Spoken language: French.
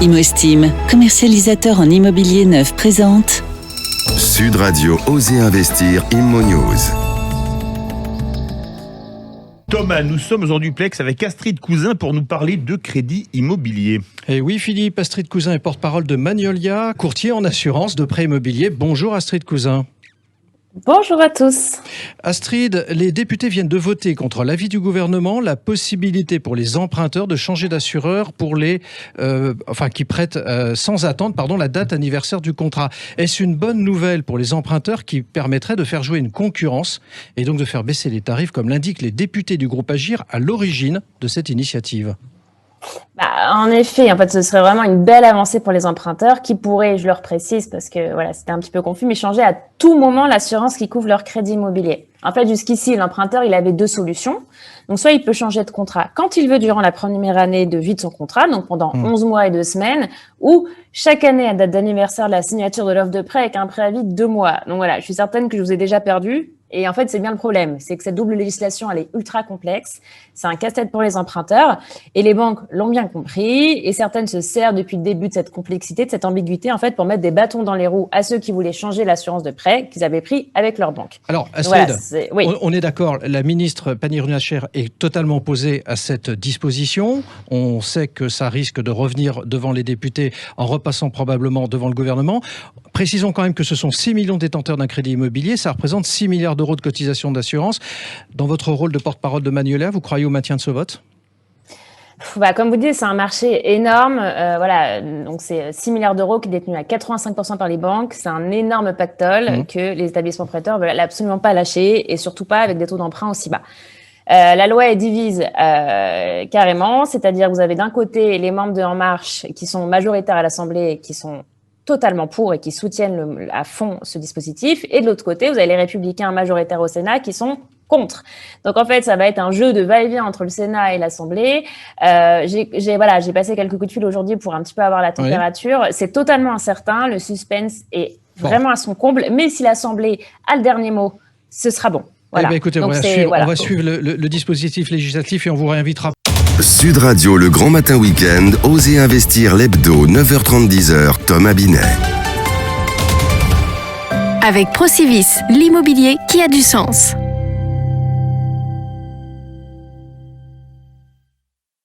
ImoEstime, commercialisateur en immobilier neuf, présente Sud Radio Osez Investir Immo News. Thomas, nous sommes aujourd'hui Plex avec Astrid Cousin pour nous parler de crédit immobilier. Et oui Philippe, Astrid Cousin est porte-parole de Magnolia, courtier en assurance de prêt immobilier. Bonjour Astrid Cousin. Bonjour à tous. Astrid, les députés viennent de voter contre l'avis du gouvernement la possibilité pour les emprunteurs de changer d'assureur pour qui prêtent sans attendre la date anniversaire du contrat. Est-ce une bonne nouvelle pour les emprunteurs qui permettrait de faire jouer une concurrence et donc de faire baisser les tarifs comme l'indiquent les députés du groupe Agir à l'origine de cette initiative ? En effet, ce serait vraiment une belle avancée pour les emprunteurs qui pourraient, je leur précise parce que c'était un petit peu confus, mais changer à tout moment l'assurance qui couvre leur crédit immobilier. En fait, jusqu'ici, l'emprunteur, il avait deux solutions. Donc, soit il peut changer de contrat quand il veut durant la première année de vie de son contrat, donc pendant 11 mois et 2 semaines, ou chaque année à date d'anniversaire de la signature de l'offre de prêt avec un préavis de 2 mois. Donc voilà, je suis certaine que je vous ai déjà perdu. Et en fait, c'est bien le problème, c'est que cette double législation, elle est ultra complexe. C'est un casse-tête pour les emprunteurs et les banques l'ont bien compris et certaines se servent depuis le début de cette complexité, de cette ambiguïté, en fait, pour mettre des bâtons dans les roues à ceux qui voulaient changer l'assurance de prêt qu'ils avaient pris avec leur banque. Alors, Astrid, on est d'accord, la ministre Pannier-Runacher est totalement opposée à cette disposition. On sait que ça risque de revenir devant les députés en repassant probablement devant le gouvernement. Précisons quand même que ce sont 6 millions de détenteurs d'un crédit immobilier, ça représente 6 milliards d'euros de cotisation d'assurance. Dans votre rôle de porte-parole de Magnolia, vous croyez au maintien de ce vote ? Comme vous dites, c'est un marché énorme. Donc c'est 6 milliards d'euros qui est détenu à 85% par les banques. C'est un énorme pactole que les établissements prêteurs veulent absolument pas lâcher et surtout pas avec des taux d'emprunt aussi bas. La loi est divise carrément, c'est-à-dire que vous avez d'un côté les membres de En Marche qui sont majoritaires à l'Assemblée et qui sont totalement pour et qui soutiennent à fond ce dispositif. Et de l'autre côté, vous avez les Républicains majoritaires au Sénat qui sont contre. Donc en fait, ça va être un jeu de va-et-vient entre le Sénat et l'Assemblée. J'ai passé quelques coups de fil aujourd'hui pour un petit peu avoir la température. Oui. C'est totalement incertain. Le suspense est vraiment à son comble. Mais si l'Assemblée a le dernier mot, ce sera bon. Voilà. Écoutez, on va suivre le dispositif législatif et on vous réinvitera. Sud Radio, le grand matin week-end, Osez Investir l'hebdo, 9h30, 10h, Thomas Binet. Avec Procivis, l'immobilier qui a du sens.